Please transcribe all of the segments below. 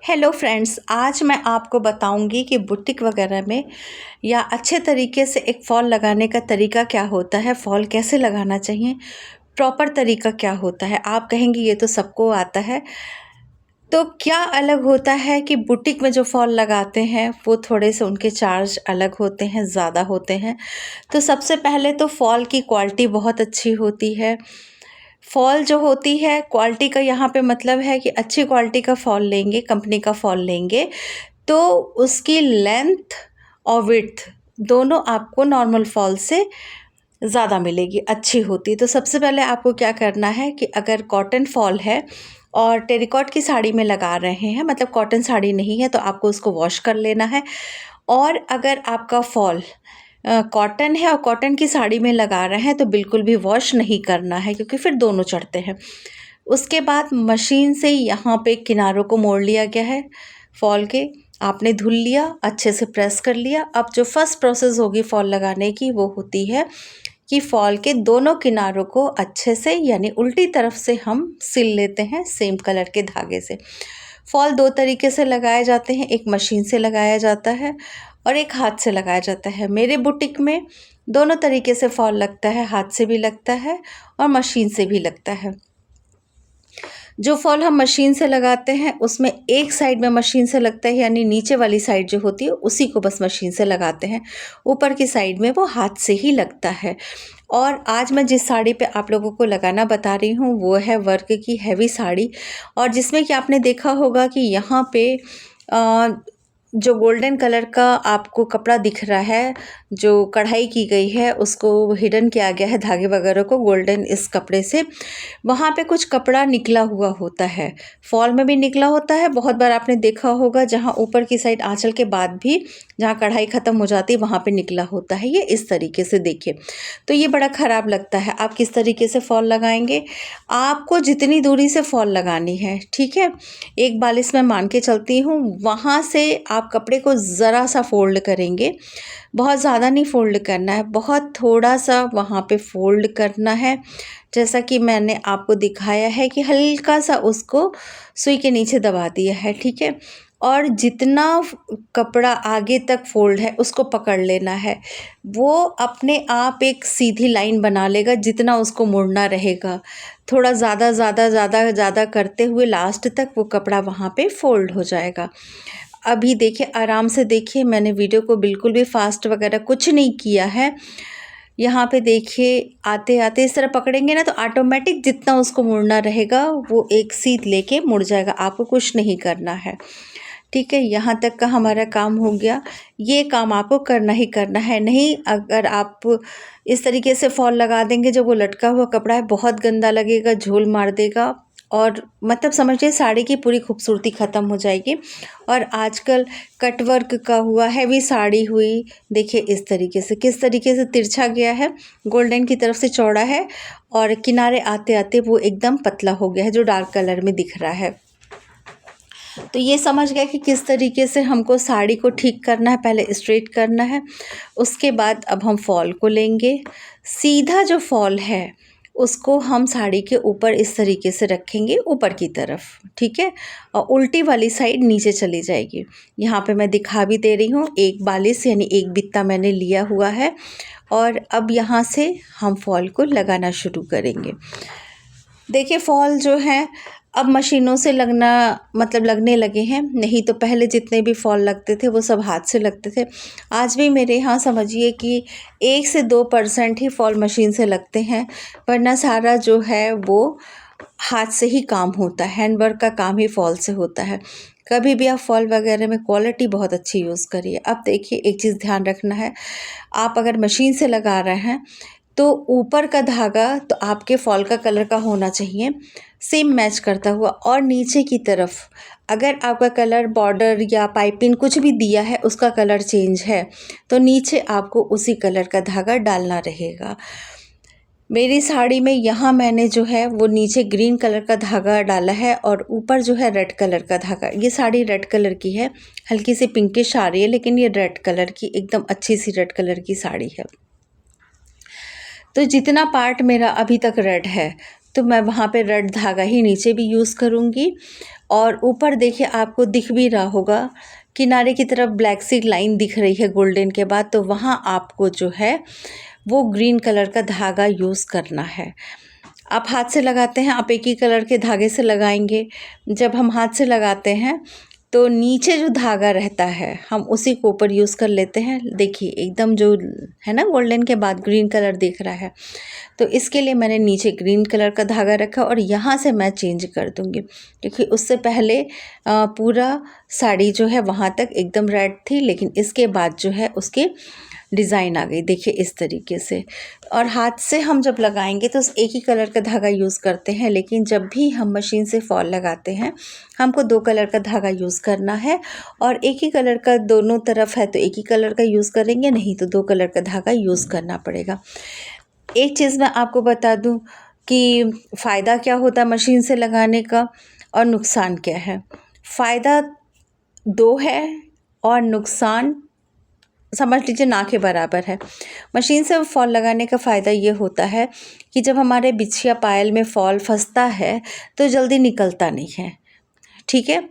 Hello friends, आज मैं आपको बताऊंगी कि बुटीक वगैरह में या अच्छे तरीके से एक फॉल लगाने का तरीका क्या होता है, फॉल कैसे लगाना चाहिए, प्रॉपर तरीका क्या होता है। आप कहेंगे ये तो सबको आता है, तो क्या अलग होता है कि बुटीक में जो फॉल लगाते हैं वो थोड़े से उनके चार्ज अलग होते हैं, ज़्यादा होते हैं। तो सबसे पहले तो फॉल की क्वालिटी बहुत अच्छी होती है। फॉल जो होती है क्वालिटी का यहाँ पे मतलब है कि अच्छी क्वालिटी का फॉल लेंगे, कंपनी का फॉल लेंगे तो उसकी लेंथ और विड्थ दोनों आपको नॉर्मल फॉल से ज़्यादा मिलेगी, अच्छी होती। तो सबसे पहले आपको क्या करना है कि अगर कॉटन फॉल है और टेरिकॉट की साड़ी में लगा रहे हैं, मतलब कॉटन साड़ी नहीं है, तो आपको उसको वॉश कर लेना है। और अगर आपका फॉल कॉटन है और कॉटन की साड़ी में लगा रहे हैं तो बिल्कुल भी वॉश नहीं करना है, क्योंकि फिर दोनों चढ़ते हैं। उसके बाद मशीन से यहाँ पे किनारों को मोड़ लिया गया है फॉल के, आपने धुल लिया, अच्छे से प्रेस कर लिया। अब जो फर्स्ट प्रोसेस होगी फॉल लगाने की वो होती है कि फॉल के दोनों किनारों को अच्छे से यानी उल्टी तरफ से हम सिल लेते हैं सेम कलर के धागे से। फॉल दो तरीके से लगाए जाते हैं, एक मशीन से लगाया जाता है और एक हाथ से लगाया जाता है। मेरे बुटीक में दोनों तरीके से फॉल लगता है, हाथ से भी लगता है और मशीन से भी लगता है। जो फॉल हम मशीन से लगाते हैं उसमें एक साइड में मशीन से लगता है, यानी नीचे वाली साइड जो होती है उसी को बस मशीन से लगाते हैं, ऊपर की साइड में वो हाथ से ही लगता है। और आज मैं जिस साड़ी पे आप लोगों को लगाना बता रही हूँ वो है वर्क की हैवी साड़ी, और जिसमें कि आपने देखा होगा कि यहाँ पे जो गोल्डन कलर का आपको कपड़ा दिख रहा है, जो कढ़ाई की गई है उसको हिडन किया गया है धागे वगैरह को गोल्डन इस कपड़े से। वहाँ पे कुछ कपड़ा निकला हुआ होता है, फॉल में भी निकला होता है। बहुत बार आपने देखा होगा जहाँ ऊपर की साइड आंचल के बाद भी जहाँ कढ़ाई ख़त्म हो जाती है वहाँ पे निकला होता है। ये इस तरीके से देखिए, तो ये बड़ा ख़राब लगता है। आप किस तरीके से फॉल लगाएंगे, आपको जितनी दूरी से फॉल लगानी है, ठीक है, एक बालिश में मान के चलती हूँ, वहाँ से आप कपड़े को ज़रा सा फोल्ड करेंगे। बहुत ज़्यादा नहीं फोल्ड करना है, बहुत थोड़ा सा वहाँ पे फोल्ड करना है। जैसा कि मैंने आपको दिखाया है कि हल्का सा उसको सुई के नीचे दबा दिया है, ठीक है। और जितना कपड़ा आगे तक फोल्ड है उसको पकड़ लेना है, वो अपने आप एक सीधी लाइन बना लेगा जितना उसको मुड़ना रहेगा। थोड़ा ज़्यादा ज़्यादा ज़्यादा ज़्यादा करते हुए लास्ट तक वो कपड़ा वहाँ पे फोल्ड हो जाएगा। अभी देखिए, आराम से देखिए, मैंने वीडियो को बिल्कुल भी फास्ट वगैरह कुछ नहीं किया है। यहाँ पे देखिए, आते आते इस तरह पकड़ेंगे ना तो ऑटोमेटिक जितना उसको मुड़ना रहेगा वो एक सीध लेके मुड़ जाएगा, आपको कुछ नहीं करना है, ठीक है। यहाँ तक का हमारा काम हो गया। ये काम आपको करना ही करना है, नहीं अगर आप इस तरीके से फॉल लगा देंगे, जब वो लटका हुआ कपड़ा है बहुत गंदा लगेगा, झोल मार देगा और मतलब समझिए साड़ी की पूरी खूबसूरती ख़त्म हो जाएगी। और आजकल कट वर्क का हुआ हैवी साड़ी हुई, देखिए इस तरीके से किस तरीके से तिरछा गया है, गोल्डन की तरफ से चौड़ा है और किनारे आते आते वो एकदम पतला हो गया है जो डार्क कलर में दिख रहा है। तो ये समझ गए कि किस तरीके से हमको साड़ी को ठीक करना है, पहले स्ट्रेट करना है। उसके बाद अब हम फॉल को लेंगे, सीधा जो फॉल है उसको हम साड़ी के ऊपर इस तरीके से रखेंगे ऊपर की तरफ, ठीक है, और उल्टी वाली साइड नीचे चली जाएगी। यहाँ पे मैं दिखा भी दे रही हूँ, एक बालिश यानी एक बित्ता मैंने लिया हुआ है और अब यहाँ से हम फॉल को लगाना शुरू करेंगे। देखिए फॉल जो है अब मशीनों से लगना मतलब लगने लगे हैं, नहीं तो पहले जितने भी फॉल लगते थे वो सब हाथ से लगते थे। आज भी मेरे यहाँ समझिए कि 1 से 2% ही फॉल मशीन से लगते हैं, वरना सारा जो है वो हाथ से ही काम होता है, हैंडवर्क का काम ही फॉल से होता है। कभी भी आप फॉल वगैरह में क्वालिटी बहुत अच्छी यूज़ करिए। अब देखिए एक चीज़ ध्यान रखना है, आप अगर मशीन से लगा रहे हैं तो ऊपर का धागा तो आपके फॉल का कलर का होना चाहिए सेम मैच करता हुआ, और नीचे की तरफ अगर आपका कलर बॉर्डर या पाइपिंग कुछ भी दिया है उसका कलर चेंज है तो नीचे आपको उसी कलर का धागा डालना रहेगा। मेरी साड़ी में यहाँ मैंने जो है वो नीचे ग्रीन कलर का धागा डाला है और ऊपर जो है रेड कलर का धागा। ये साड़ी रेड कलर की है, हल्की सी पिंकिश आ रही है लेकिन ये रेड कलर की एकदम अच्छी सी रेड कलर की साड़ी है। तो जितना पार्ट मेरा अभी तक रेड है तो मैं वहाँ पे रेड धागा ही नीचे भी यूज़ करूँगी और ऊपर देखिए आपको दिख भी रहा होगा, किनारे की तरफ ब्लैक सी लाइन दिख रही है गोल्डन के बाद, तो वहाँ आपको जो है वो ग्रीन कलर का धागा यूज़ करना है। आप हाथ से लगाते हैं, आप एक ही कलर के धागे से लगाएंगे। जब हम हाथ से लगाते हैं तो नीचे जो धागा रहता है हम उसी को ऊपर यूज़ कर लेते हैं। देखिए एकदम जो है ना गोल्डन के बाद ग्रीन कलर दिख रहा है, तो इसके लिए मैंने नीचे ग्रीन कलर का धागा रखा और यहाँ से मैं चेंज कर दूँगी, क्योंकि उससे पहले पूरा साड़ी जो है वहाँ तक एकदम रेड थी, लेकिन इसके बाद जो है उसके डिज़ाइन आ गई। देखिए इस तरीके से। और हाथ से हम जब लगाएंगे तो एक ही कलर का धागा यूज़ करते हैं, लेकिन जब भी हम मशीन से फॉल लगाते हैं हमको 2 कलर का धागा यूज़ करना है। और एक ही कलर का दोनों तरफ है तो एक ही कलर का यूज़ करेंगे, नहीं तो 2 कलर का धागा यूज़ करना पड़ेगा। एक चीज़ मैं आपको बता दूं कि फ़ायदा क्या होता है मशीन से लगाने का और नुकसान क्या है। फ़ायदा 2 है और नुकसान समझ लीजिए ना के बराबर है। मशीन से फॉल लगाने का फ़ायदा ये होता है कि जब हमारे बिछिया पायल में फॉल फंसता है तो जल्दी निकलता नहीं है, ठीक है।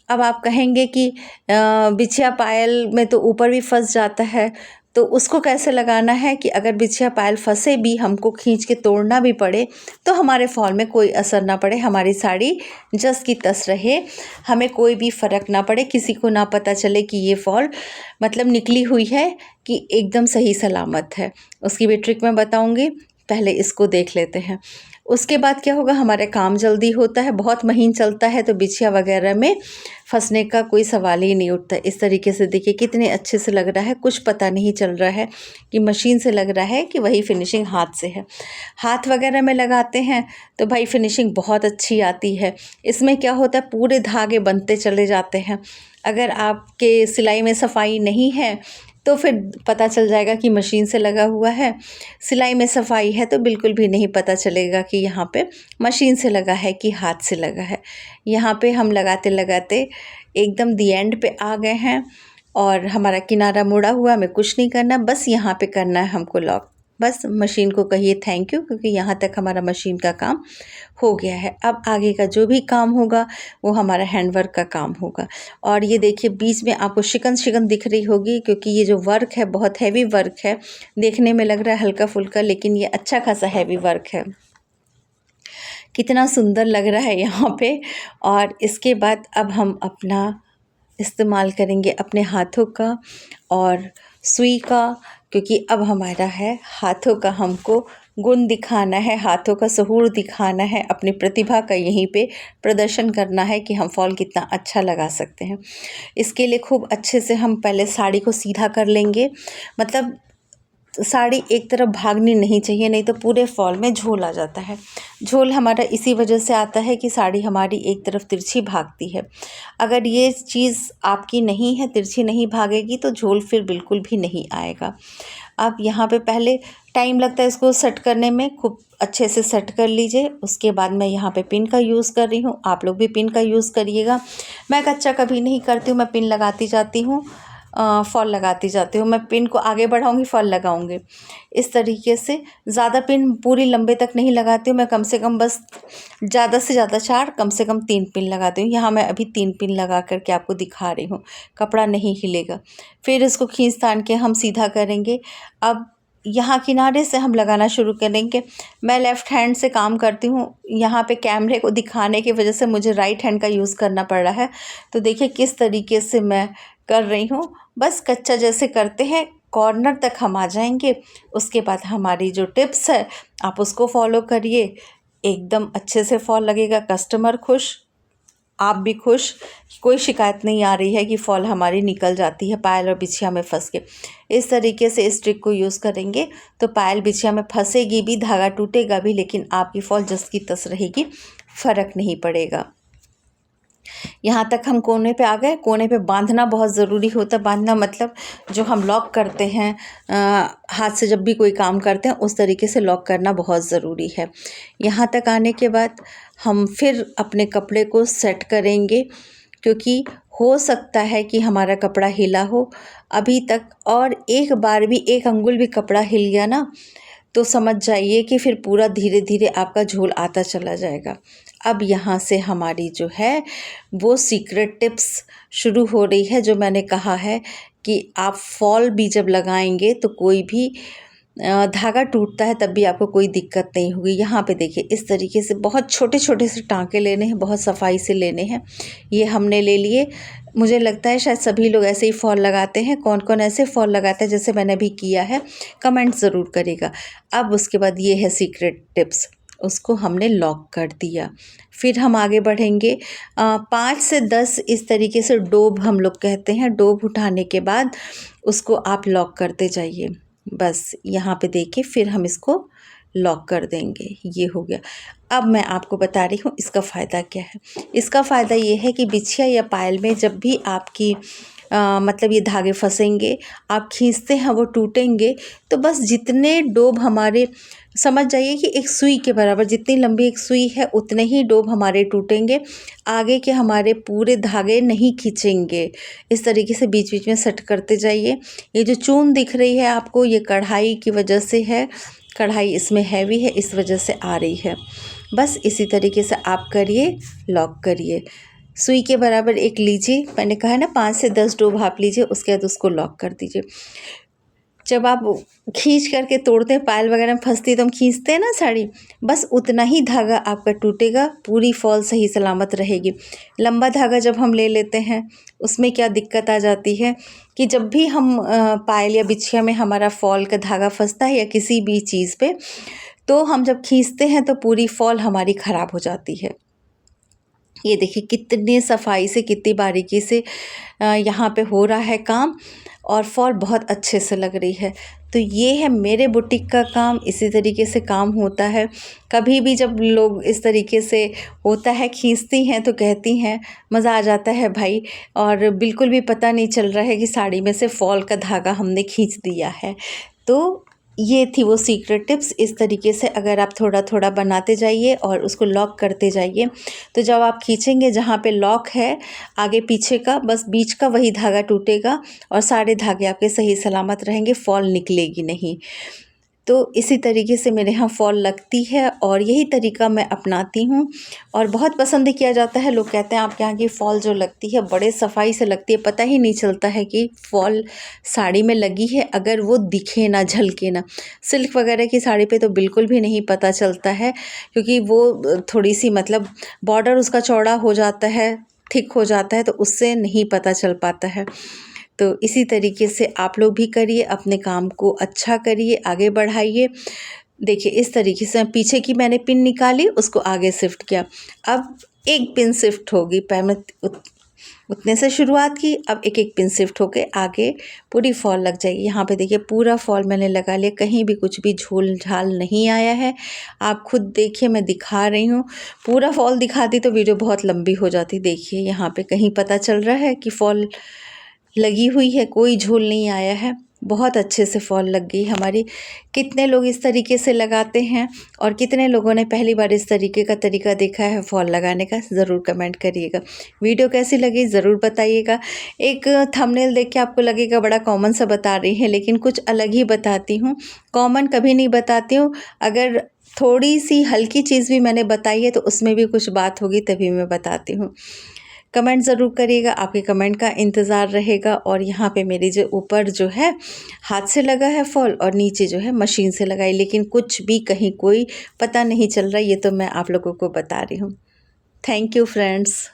अब आप कहेंगे कि बिछिया पायल में तो ऊपर भी फंस जाता है, तो उसको कैसे लगाना है कि अगर बिछिया पायल फंसे भी, हमको खींच के तोड़ना भी पड़े तो हमारे फॉल में कोई असर ना पड़े, हमारी साड़ी जस की तस रहे, हमें कोई भी फ़र्क ना पड़े, किसी को ना पता चले कि ये फॉल मतलब निकली हुई है कि एकदम सही सलामत है। उसकी भी ट्रिक मैं बताऊँगी, पहले इसको देख लेते हैं। उसके बाद क्या होगा, हमारा काम जल्दी होता है। बहुत महीन चलता है तो बिछिया वगैरह में फंसने का कोई सवाल ही नहीं उठता। इस तरीके से देखिए कितने अच्छे से लग रहा है, कुछ पता नहीं चल रहा है कि मशीन से लग रहा है कि वही फिनिशिंग हाथ से है। हाथ वगैरह में लगाते हैं तो भाई फिनिशिंग बहुत अच्छी आती है। इसमें क्या होता है, पूरे धागे बनते चले जाते हैं। अगर आपके सिलाई में सफाई नहीं है तो फिर पता चल जाएगा कि मशीन से लगा हुआ है। सिलाई में सफाई है तो बिल्कुल भी नहीं पता चलेगा कि यहाँ पे मशीन से लगा है कि हाथ से लगा है। यहाँ पे हम लगाते लगाते एकदम दी एंड पे आ गए हैं और हमारा किनारा मुड़ा हुआ, हमें कुछ नहीं करना, बस यहाँ पे करना है हमको लॉक। बस मशीन को कहिए थैंक यू, क्योंकि यहाँ तक हमारा मशीन का काम हो गया है। अब आगे का जो भी काम होगा वो हमारा हैंडवर्क का काम होगा। और ये देखिए बीच में आपको शिकन शिकन दिख रही होगी, क्योंकि ये जो वर्क है बहुत हैवी वर्क है। देखने में लग रहा है हल्का फुल्का, लेकिन ये अच्छा खासा हैवी वर्क है। कितना सुंदर लग रहा है यहाँ पे। और इसके बाद अब हम अपना इस्तेमाल करेंगे अपने हाथों का और सुई का, क्योंकि अब हमारा है हाथों का, हमको गुण दिखाना है, हाथों का सहूर दिखाना है, अपनी प्रतिभा का यहीं पे प्रदर्शन करना है कि हम फॉल कितना अच्छा लगा सकते हैं। इसके लिए खूब अच्छे से हम पहले साड़ी को सीधा कर लेंगे, मतलब साड़ी एक तरफ भागनी नहीं चाहिए, नहीं तो पूरे फॉल में झोल आ जाता है। झोल हमारा इसी वजह से आता है कि साड़ी हमारी एक तरफ तिरछी भागती है। अगर ये चीज़ आपकी नहीं है, तिरछी नहीं भागेगी, तो झोल फिर बिल्कुल भी नहीं आएगा। अब यहाँ पे पहले टाइम लगता है इसको सेट करने में, खूब अच्छे से सेट कर लीजिए। उसके बाद मैं यहाँ पे पिन का यूज़ कर रही हूँ, आप लोग भी पिन का यूज़ करिएगा। मैं कच्चा कभी नहीं करती हूँ, मैं पिन लगाती जाती हूँ, फॉल लगाती जाती हूँ। मैं पिन को आगे बढ़ाऊँगी, फॉल लगाऊँगी। इस तरीके से ज़्यादा पिन पूरी लंबे तक नहीं लगाती हूँ मैं, कम से कम बस ज़्यादा से ज़्यादा 4, कम से कम 3 पिन लगाती हूँ। यहाँ मैं अभी 3 पिन लगा कर के आपको दिखा रही हूँ, कपड़ा नहीं हिलेगा। फिर इसको खींच तान के हम सीधा करेंगे। अब यहाँ किनारे से हम लगाना शुरू करेंगे। मैं लेफ़्ट हैंड से काम करती हूँ, यहाँ पे कैमरे को दिखाने की वजह से मुझे राइट हैंड का यूज़ करना पड़ रहा है। तो देखिए किस तरीके से मैं कर रही हूँ। बस कच्चा जैसे करते हैं, कॉर्नर तक हम आ जाएंगे। उसके बाद हमारी जो टिप्स है आप उसको फॉलो करिए, एकदम अच्छे से फॉल लगेगा। कस्टमर खुश, आप भी खुश, कोई शिकायत नहीं आ रही है कि फॉल हमारी निकल जाती है पायल और बिछिया में फंस के। इस तरीके से इस ट्रिक को यूज़ करेंगे तो पायल बिछिया में फंसेगी भी, धागा टूटेगा भी, लेकिन आपकी फॉल जस की तस रहेगी, फ़र्क नहीं पड़ेगा। यहाँ तक हम कोने पे आ गए। कोने पे बांधना बहुत ज़रूरी होता है। बांधना मतलब जो हम लॉक करते हैं, हाथ से जब भी कोई काम करते हैं उस तरीके से लॉक करना बहुत ज़रूरी है। यहाँ तक आने के बाद हम फिर अपने कपड़े को सेट करेंगे, क्योंकि हो सकता है कि हमारा कपड़ा हिला हो अभी तक, और एक बार भी 1 अंगुल भी कपड़ा हिल गया ना तो समझ जाइए कि फिर पूरा धीरे धीरे आपका झोल आता चला जाएगा। अब यहाँ से हमारी जो है वो सीक्रेट टिप्स शुरू हो रही है, जो मैंने कहा है कि आप फॉल भी जब लगाएंगे तो कोई भी धागा टूटता है तब भी आपको कोई दिक्कत नहीं होगी। यहाँ पे देखिए इस तरीके से बहुत छोटे छोटे से टाँके लेने हैं, बहुत सफाई से लेने हैं। ये हमने ले लिए। मुझे लगता है शायद सभी लोग ऐसे ही फॉल लगाते हैं। कौन कौन ऐसे फॉल लगाता है जैसे मैंने भी किया है, कमेंट ज़रूर करिएगा। अब उसके बाद ये है सीक्रेट टिप्स, उसको हमने लॉक कर दिया। फिर हम आगे बढ़ेंगे। 5 से 10 इस तरीके से डोब हम लोग कहते हैं। डोब उठाने के बाद उसको आप लॉक करते जाइए। बस यहाँ पे देखिए, फिर हम इसको लॉक कर देंगे। ये हो गया। अब मैं आपको बता रही हूँ इसका फ़ायदा क्या है। इसका फ़ायदा ये है कि बिछिया या पायल में जब भी आपकी मतलब ये धागे फंसेंगे, आप खींचते हैं वो टूटेंगे, तो बस जितने डोब हमारे, समझ जाइए कि एक सुई के बराबर, जितनी लंबी एक सुई है उतने ही डोब हमारे टूटेंगे। आगे के हमारे पूरे धागे नहीं खींचेंगे। इस तरीके से बीच बीच में सेट करते जाइए। ये जो चून दिख रही है आपको, ये कढ़ाई की वजह से है। कढ़ाई इसमें हैवी है, इस वजह से आ रही है। बस इसी तरीके से आप करिए, लॉक करिए। सुई के बराबर एक लीजिए, मैंने कहा है ना 5 से 10 डोब भाप लीजिए, उसके बाद उसको लॉक कर दीजिए। जब आप खींच करके तोड़ते हैं, पायल वगैरह में फंसती है तो हम खींचते हैं ना साड़ी, बस उतना ही धागा आपका टूटेगा, पूरी फॉल सही सलामत रहेगी। लंबा धागा जब हम ले लेते हैं उसमें क्या दिक्कत आ जाती है कि जब भी हम पायल या बिछिया में हमारा फॉल का धागा फंसता है या किसी भी चीज़ पे, तो हम जब खींचते हैं तो पूरी फॉल हमारी ख़राब हो जाती है। ये देखिए कितनी सफाई से, कितनी बारीकी से यहाँ पे हो रहा है काम, और फॉल बहुत अच्छे से लग रही है। तो ये है मेरे बुटीक का काम, इसी तरीके से काम होता है। कभी भी जब लोग इस तरीके से होता है, खींचती हैं तो कहती हैं मज़ा आ जाता है भाई, और बिल्कुल भी पता नहीं चल रहा है कि साड़ी में से फॉल का धागा हमने खींच दिया है। तो ये थी वो सीक्रेट टिप्स। इस तरीके से अगर आप थोड़ा थोड़ा बनाते जाइए और उसको लॉक करते जाइए, तो जब आप खींचेंगे जहाँ पे लॉक है आगे पीछे का, बस बीच का वही धागा टूटेगा और सारे धागे आपके सही सलामत रहेंगे, फॉल निकलेगी नहीं। तो इसी तरीके से मेरे यहाँ फॉल लगती है और यही तरीका मैं अपनाती हूँ और बहुत पसंद किया जाता है। लोग कहते हैं आपके यहाँ की फ़ॉल जो लगती है बड़े सफाई से लगती है, पता ही नहीं चलता है कि फ़ॉल साड़ी में लगी है, अगर वो दिखे ना, झलके ना। सिल्क वगैरह की साड़ी पे तो बिल्कुल भी नहीं पता चलता है, क्योंकि वो थोड़ी सी मतलब बॉर्डर उसका चौड़ा हो जाता है, थिक हो जाता है, तो उससे नहीं पता चल पाता है। तो इसी तरीके से आप लोग भी करिए, अपने काम को अच्छा करिए, आगे बढ़ाइए। देखिए इस तरीके से पीछे की मैंने पिन निकाली, उसको आगे शिफ्ट किया। अब एक पिन शिफ्ट होगी, पहले उतने से शुरुआत की, अब एक एक पिन शिफ्ट होके आगे पूरी फॉल लग जाएगी। यहाँ पे देखिए पूरा फॉल मैंने लगा लिया, कहीं भी कुछ भी झोल झाल नहीं आया है। आप खुद देखिए, मैं दिखा रही हूँ। पूरा फॉल दिखाती तो वीडियो बहुत लंबी हो जाती। देखिए यहाँ पे कहीं पता चल रहा है कि फॉल लगी हुई है, कोई झोल नहीं आया है, बहुत अच्छे से फॉल लग गई हमारी। कितने लोग इस तरीके से लगाते हैं और कितने लोगों ने पहली बार इस तरीके का तरीका देखा है फॉल लगाने का, ज़रूर कमेंट करिएगा। वीडियो कैसी लगी ज़रूर बताइएगा। एक थंबनेल देख के आपको लगेगा बड़ा कॉमन सा बता रही है, लेकिन कुछ अलग ही बताती हूँ। कॉमन कभी नहीं बताती हूँ, अगर थोड़ी सी हल्की चीज़ भी मैंने बताई है तो उसमें भी कुछ बात होगी, तभी मैं बताती हूँ। कमेंट ज़रूर करिएगा, आपके कमेंट का इंतज़ार रहेगा। और यहाँ पे मेरी जो ऊपर जो है हाथ से लगा है फॉल और नीचे जो है मशीन से लगाई, लेकिन कुछ भी कहीं कोई पता नहीं चल रहा, ये तो मैं आप लोगों को बता रही हूँ। Thank you friends.